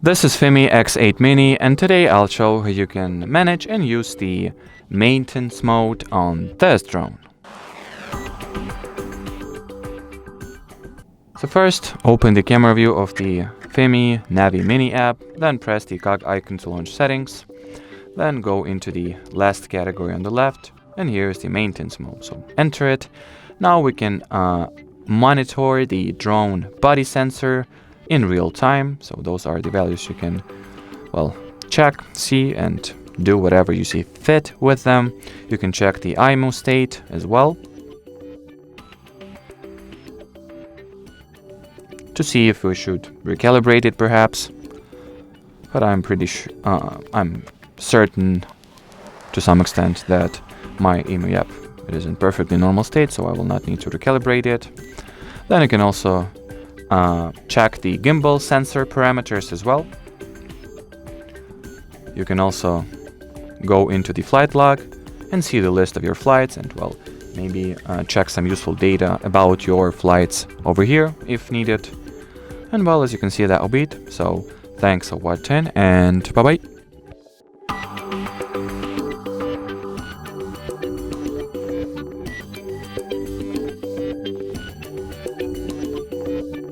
This is FIMI X8 Mini, and today I'll show how you can manage and use the maintenance mode on this drone. So first, open the camera view of the FIMI Navi Mini app, then press the cog icon to launch settings, then go into the last category on the left, and here's the maintenance mode, so enter it. Now we can monitor the drone body sensor in real time, so those are the values you can, check, see, and do whatever you see fit with them. You can check the IMO state as well to see if we should recalibrate it perhaps, but I'm certain to some extent that my IMO app is in perfectly normal state, so I will not need to recalibrate it. Then you can also check the gimbal sensor parameters as well. You can also go into the flight log and see the list of your flights and maybe check some useful data about your flights over here if needed. And as you can see, that will be it. So thanks for watching and bye bye.